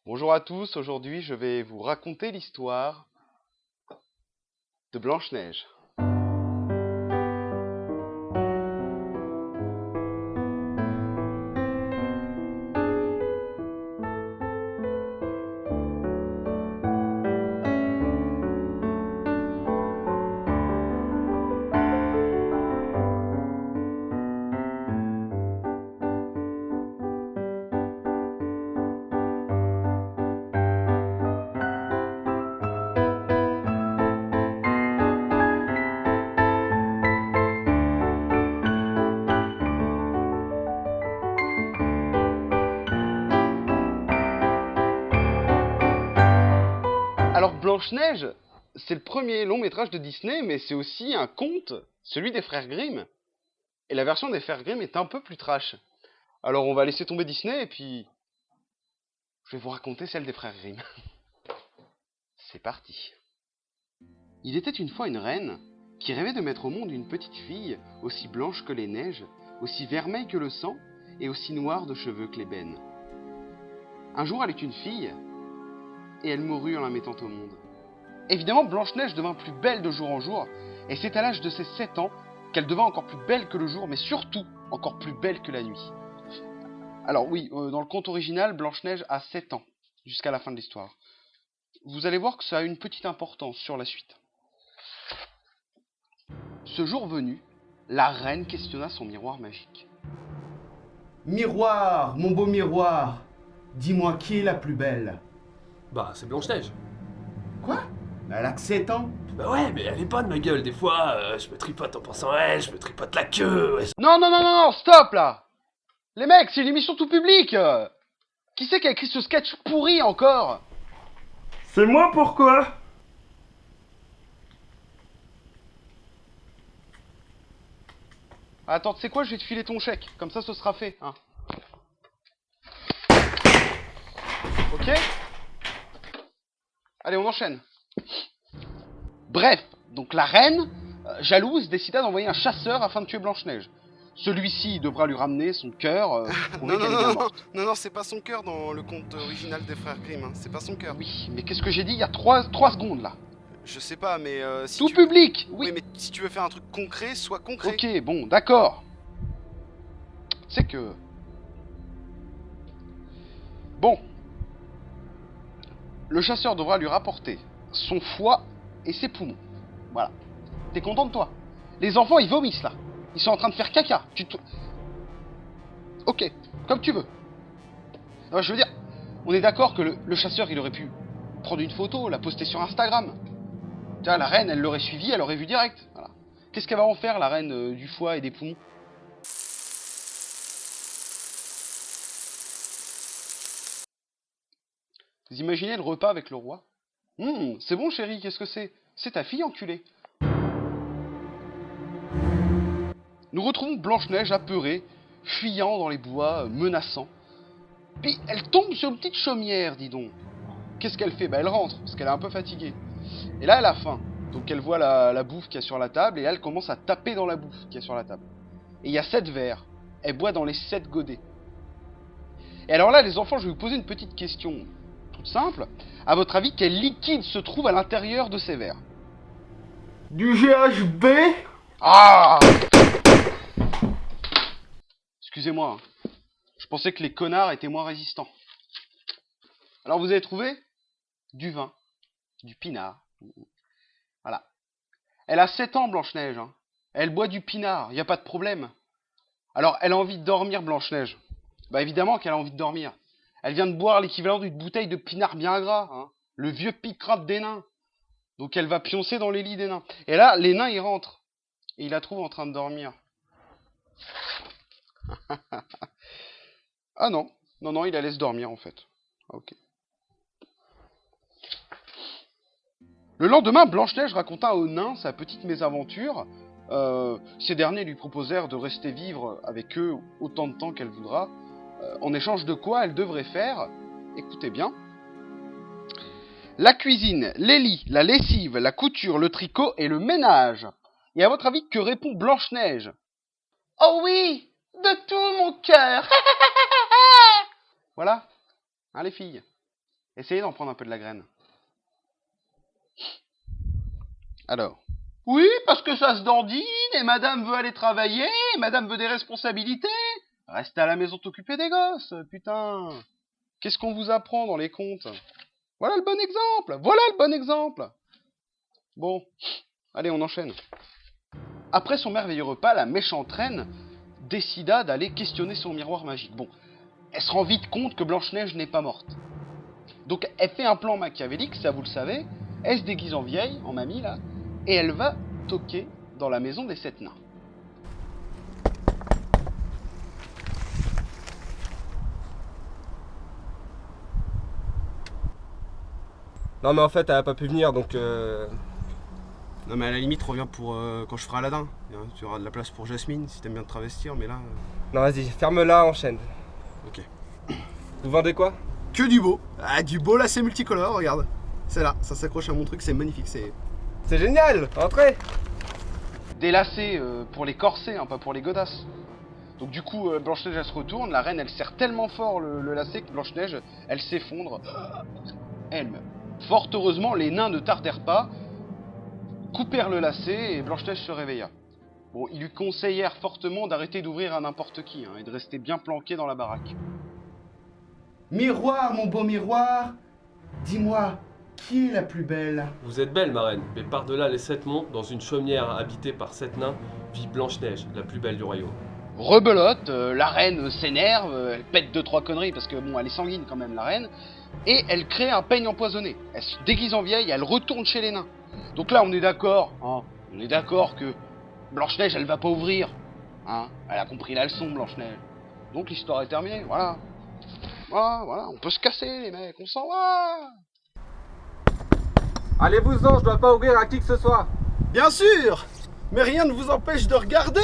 Bonjour à tous, aujourd'hui je vais vous raconter l'histoire de Blanche-Neige. Alors Blanche-Neige, c'est le premier long métrage de Disney, mais c'est aussi un conte, celui des frères Grimm. Et la version des frères Grimm est un peu plus trash. Alors on va laisser tomber Disney et puis je vais vous raconter celle des frères Grimm. C'est parti. Il était une fois une reine qui rêvait de mettre au monde une petite fille aussi blanche que les neiges, aussi vermeille que le sang et aussi noire de cheveux que l'ébène. Un jour elle eut une fille et elle mourut en la mettant au monde. Évidemment, Blanche-Neige devint plus belle de jour en jour, et c'est à l'âge de ses 7 ans qu'elle devint encore plus belle que le jour, mais surtout encore plus belle que la nuit. Alors oui, dans le conte original, Blanche-Neige a 7 ans, jusqu'à la fin de l'histoire. Vous allez voir que ça a une petite importance sur la suite. Ce jour venu, la reine questionna son miroir magique. Miroir, mon beau miroir, dis-moi qui est la plus belle. Bah, c'est Blanche-Neige. Quoi? Elle a que 7 ans. Bah ouais, mais elle est bonne, ma gueule. Des fois, je me tripote en pensant à elle, je me tripote la queue. Ouais. Non, non, non, non, non, stop là! Les mecs, c'est une émission tout public! Qui c'est qui a écrit ce sketch pourri encore? C'est moi pourquoi? Attends, tu sais quoi, je vais te filer ton chèque, comme ça ce sera fait, hein. Ok? Allez, on enchaîne. Bref, donc la reine, jalouse, décida d'envoyer un chasseur afin de tuer Blanche-Neige. Celui-ci devra lui ramener son cœur, prouver qu'elle est bien morte. Non, c'est pas son cœur dans le conte original des frères Grimm, hein. C'est pas son cœur. Oui, mais qu'est-ce que j'ai dit il y a 3 secondes là? Je sais pas, mais si Tout tu... public! Oui. Oui, mais si tu veux faire un truc concret, sois concret. Ok, bon, d'accord. C'est que... Bon. Le chasseur devra lui rapporter son foie et ses poumons. Voilà. T'es content de toi? Les enfants, ils vomissent là. Ils sont en train de faire caca. Ok, comme tu veux. Non, je veux dire, on est d'accord que le chasseur, il aurait pu prendre une photo, la poster sur Instagram. Tu vois, la reine, elle l'aurait suivi, elle aurait vu direct. Voilà. Qu'est-ce qu'elle va en faire, la reine du foie et des poumons? Vous imaginez le repas avec le roi? C'est bon, chérie, qu'est-ce que c'est? C'est ta fille, enculée. Nous retrouvons Blanche-Neige apeurée, fuyant dans les bois, menaçant. Puis elle tombe sur une petite chaumière, dis donc. Qu'est-ce qu'elle fait? Bah elle rentre, parce qu'elle est un peu fatiguée. Et là, elle a faim. Donc elle voit la bouffe qu'il y a sur la table, et là, elle commence à taper dans la bouffe qu'il y a sur la table. Et il y a 7 verres. Elle boit dans les 7 godets. Et alors là, les enfants, je vais vous poser une petite question toute simple. À votre avis, quel liquide se trouve à l'intérieur de ces verres? Du GHB? Ah! Excusez-moi, hein. Je pensais que les connards étaient moins résistants. Alors vous avez trouvé du vin, du pinard. Voilà. Elle a 7 ans, Blanche-Neige, hein. Elle boit du pinard, il n'y a pas de problème. Alors, elle a envie de dormir, Blanche-Neige. Bah évidemment qu'elle a envie de dormir. Elle vient de boire l'équivalent d'une bouteille de pinard bien gras, hein. Le vieux picrate des nains. Donc elle va pioncer dans les lits des nains. Et là, les nains, ils rentrent. Et ils la trouvent en train de dormir. Ah non, non, il la laisse dormir en fait. Ok. Le lendemain, Blanche-Neige raconta aux nains sa petite mésaventure. Ces derniers lui proposèrent de rester vivre avec eux autant de temps qu'elle voudra, en échange de quoi elle devrait faire, écoutez bien, la cuisine, les lits, la lessive, la couture, le tricot et le ménage. Et à votre avis, que répond Blanche-Neige? Oh oui, de tout mon cœur. Voilà, hein les filles. Essayez d'en prendre un peu de la graine. Alors. Oui, parce que ça se dandine, et madame veut aller travailler, et madame veut des responsabilités. Reste à la maison t'occuper des gosses, putain. Qu'est-ce qu'on vous apprend dans les contes? Voilà le bon exemple. Voilà le bon exemple. Bon, allez, on enchaîne. Après son merveilleux repas, la méchante reine décida d'aller questionner son miroir magique. Bon, elle se rend vite compte que Blanche-Neige n'est pas morte. Donc elle fait un plan machiavélique, ça vous le savez. Elle se déguise en vieille, en mamie là, et elle va toquer dans la maison des 7 nains. Non mais en fait elle a pas pu venir donc Non mais à la limite reviens pour quand je ferai Aladdin. Tu auras de la place pour Jasmine si t'aimes bien te travestir, mais là... Non vas-y, ferme-la, enchaîne. Ok. Vous vendez quoi? Que du beau. Ah du beau là c'est multicolore, regarde. C'est là, ça s'accroche à mon truc, c'est magnifique, c'est... C'est génial, entrez. Des lacets pour les corsets, hein, pas pour les godasses. Donc du coup, Blanche-Neige elle se retourne, la reine elle serre tellement fort le lacet que Blanche-Neige elle s'effondre. Elle meurt. Fort heureusement, les nains ne tardèrent pas, coupèrent le lacet et Blanche-Neige se réveilla. Bon, ils lui conseillèrent fortement d'arrêter d'ouvrir à n'importe qui, hein, et de rester bien planqué dans la baraque. Miroir, mon beau miroir, dis-moi, qui est la plus belle? Vous êtes belle, ma reine, mais par-delà les 7 monts, dans une chaumière habitée par 7 nains, vit Blanche-Neige, la plus belle du royaume. Rebelote, la reine s'énerve, elle pète 2-3 conneries parce que bon, elle est sanguine quand même la reine, et elle crée un peigne empoisonné. Elle se déguise en vieille, elle retourne chez les nains. Donc là on est d'accord, hein, on est d'accord que Blanche-Neige elle va pas ouvrir, hein, elle a compris la leçon Blanche-Neige. Donc l'histoire est terminée, voilà. Voilà, on peut se casser les mecs, on s'en va. Allez-vous-en, je dois pas ouvrir à qui que ce soit. Bien sûr. Mais rien ne vous empêche de regarder.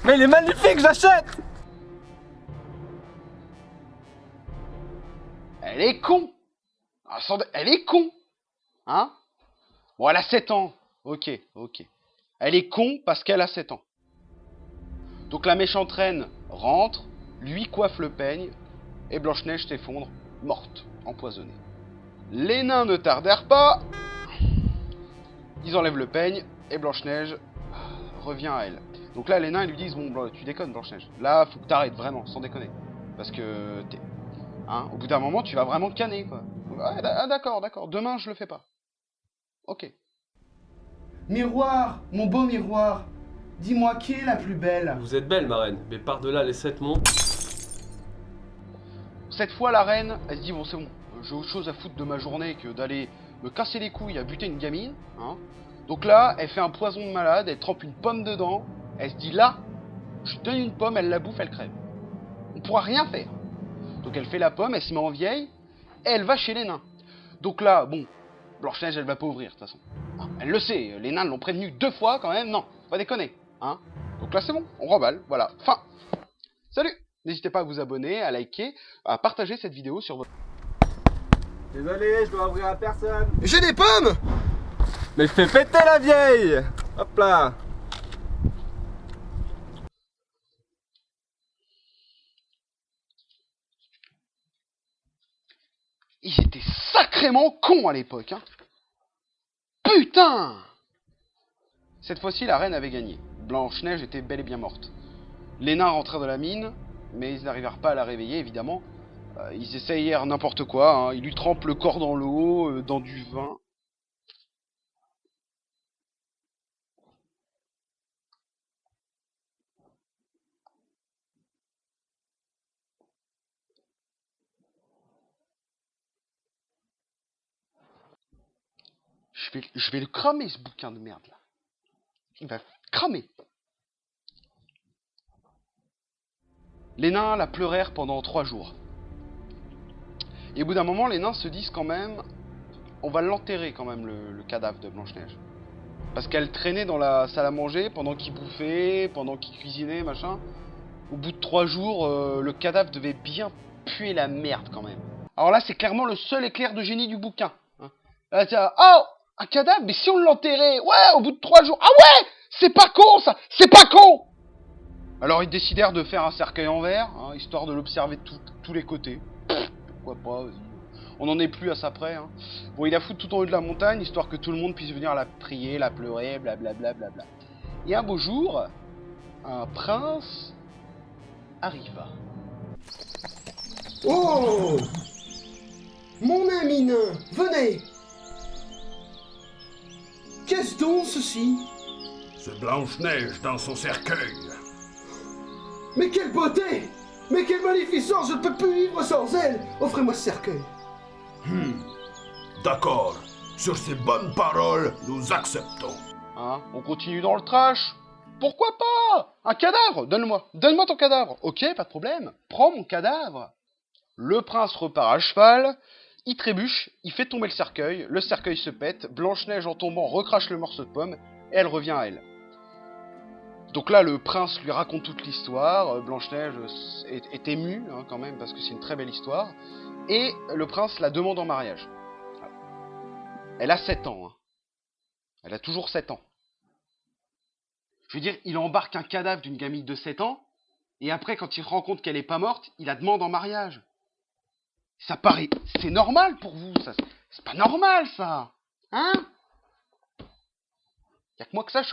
Mais il est magnifique, j'achète. Elle est con. Elle est con. Hein? Bon, elle a 7 ans. Ok. Elle est con parce qu'elle a 7 ans. Donc la méchante reine rentre, lui coiffe le peigne, et Blanche-Neige s'effondre, morte, empoisonnée. Les nains ne tardèrent pas. Ils enlèvent le peigne, et Blanche-Neige revient à elle. Donc là, les nains ils lui disent, bon, tu déconnes Blanche-Neige. Là, faut que t'arrêtes, vraiment, sans déconner. Parce que, hein, au bout d'un moment, tu vas vraiment te canner, quoi. Ah, d'accord, demain, je le fais pas. Ok. Miroir, mon beau miroir, dis-moi, qui est la plus belle? Vous êtes belle, ma reine, mais par-delà les 7 monts... Cette fois, la reine, elle se dit, bon, c'est bon, j'ai autre chose à foutre de ma journée que d'aller me casser les couilles à buter une gamine, hein. Donc là, elle fait un poison de malade, elle trempe une pomme dedans, elle se dit, là, je donne une pomme, elle la bouffe, elle crève. On pourra rien faire. Donc elle fait la pomme, elle se met en vieille, et elle va chez les nains. Donc là, bon, Blanche-Neige, elle va pas ouvrir, de toute façon. Hein, elle le sait, les nains l'ont prévenu 2 fois quand même, non, faut pas déconner, hein. Donc là, c'est bon, on remballe, voilà, fin. Salut! N'hésitez pas à vous abonner, à liker, à partager cette vidéo sur votre... Désolé, je dois ouvrir à personne. J'ai des pommes. Mais fais péter la vieille. Hop là. Ils étaient sacrément cons à l'époque, hein. Putain! Cette fois-ci, la reine avait gagné. Blanche-Neige était bel et bien morte. Les nains rentrèrent de la mine, mais ils n'arrivèrent pas à la réveiller, évidemment. Ils essayèrent n'importe quoi, hein. Ils lui trempent le corps dans l'eau, dans du vin. Je vais le cramer, ce bouquin de merde, là. Il va cramer. Les nains la pleurèrent pendant 3 jours. Et au bout d'un moment, les nains se disent quand même, on va l'enterrer quand même, le cadavre de Blanche-Neige. Parce qu'elle traînait dans la salle à manger pendant qu'il bouffait, pendant qu'il cuisinait, machin. Au bout de 3 jours, le cadavre devait bien puer la merde quand même. Alors là, c'est clairement le seul éclair de génie du bouquin. Hein. Là, tiens, oh, un cadavre, mais si on l'enterrait, ouais, au bout de 3 jours, ah ouais, c'est pas con ça, c'est pas con. Alors ils décidèrent de faire un cercueil en verre, hein, histoire de l'observer de tous les côtés. pourquoi pas, vas-y. On n'en est plus à ça près, hein. Bon, il la fout tout en haut de la montagne, histoire que tout le monde puisse venir la prier, la pleurer, blablabla. Et un beau jour, un prince arriva. Oh! Mon ami nain, venez! Qu'est-ce donc ceci? C'est Blanche-Neige dans son cercueil. Mais quelle beauté! Mais quelle magnificence! Je ne peux plus vivre sans elle! Offrez-moi ce cercueil. D'accord. Sur ces bonnes paroles, nous acceptons. Hein, on continue dans le trash. Pourquoi pas? Un cadavre, donne-moi ton cadavre. Ok, pas de problème, prends mon cadavre. Le prince repart à cheval, il trébuche, il fait tomber le cercueil se pète, Blanche-Neige en tombant recrache le morceau de pomme, et elle revient à elle. Donc là, le prince lui raconte toute l'histoire, Blanche-Neige est émue, hein, quand même, parce que c'est une très belle histoire, et le prince la demande en mariage. Elle a 7 ans, hein. Elle a toujours 7 ans. Je veux dire, il embarque un cadavre d'une gamine de 7 ans, et après, quand il se rend compte qu'elle est pas morte, il la demande en mariage. Ça paraît... C'est normal pour vous, ça. C'est pas normal, ça. Hein? Y'a que moi que ça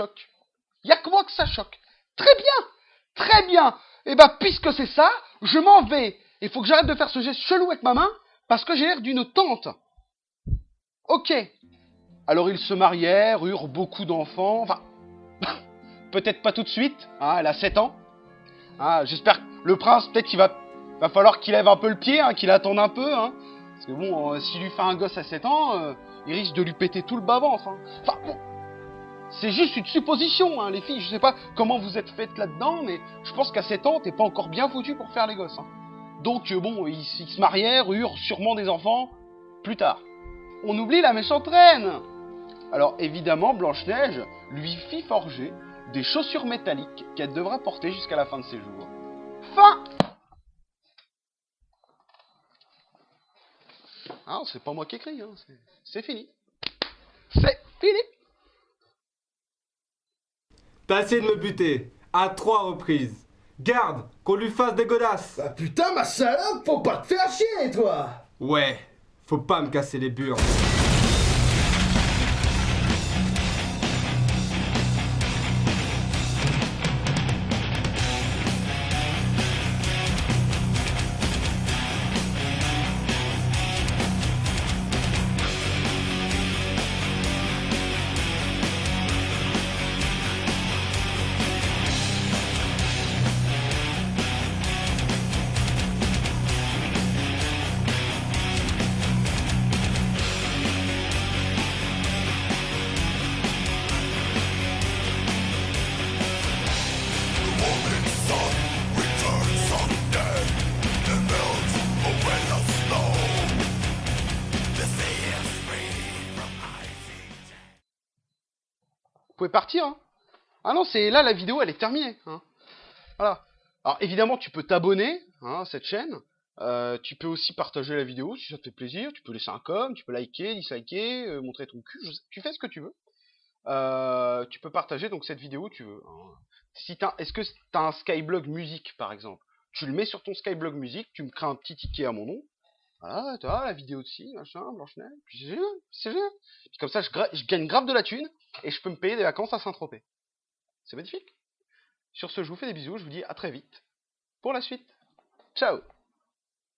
choque. Très bien. Très bien. Et bah, puisque c'est ça, je m'en vais. Il faut que j'arrête de faire ce geste chelou avec ma main, parce que j'ai l'air d'une tante. Ok. Alors ils se marièrent, eurent beaucoup d'enfants, enfin... peut-être pas tout de suite, hein, elle a 7 ans. Hein, j'espère que le prince, peut-être qu'il va falloir qu'il lève un peu le pied, hein, qu'il attende un peu. Hein, parce que bon, s'il lui fait un gosse à 7 ans, il risque de lui péter tout le bas-ventre. Hein. Enfin bon, c'est juste une supposition, hein, les filles. Je sais pas comment vous êtes faites là-dedans, mais je pense qu'à 7 ans, t'es pas encore bien foutu pour faire les gosses. Hein. Donc bon, ils se marièrent, eurent sûrement des enfants plus tard. On oublie la méchante reine. Alors évidemment, Blanche-Neige lui fit forger des chaussures métalliques qu'elle devra porter jusqu'à la fin de ses jours. Fin. Ah, c'est pas moi qui écris, hein. C'est fini. C'est fini. T'as essayé de me buter, à 3 reprises. Garde, qu'on lui fasse des godasses. Bah putain, ma salope, faut pas te faire chier, toi! Ouais, faut pas me casser les burnes. Vous pouvez partir, hein. Ah non, c'est là, la vidéo, elle est terminée, hein. Voilà. Alors, évidemment, tu peux t'abonner, hein, à cette chaîne. Tu peux aussi partager la vidéo, si ça te fait plaisir. Tu peux laisser un com, tu peux liker, disliker, montrer ton cul. Tu fais ce que tu veux. Tu peux partager, donc, cette vidéo, tu veux. Hein. Si est-ce que t'as un Skyblog musique, par exemple? Tu le mets sur ton Skyblog musique, tu me crées un petit ticket à mon nom. Voilà, tu vois, la vidéo aussi, machin, Blanche-Neige. Puis c'est génial. Puis comme ça, je gagne grave de la thune et je peux me payer des vacances à Saint-Tropez. C'est magnifique. Sur ce, je vous fais des bisous, je vous dis à très vite pour la suite. Ciao.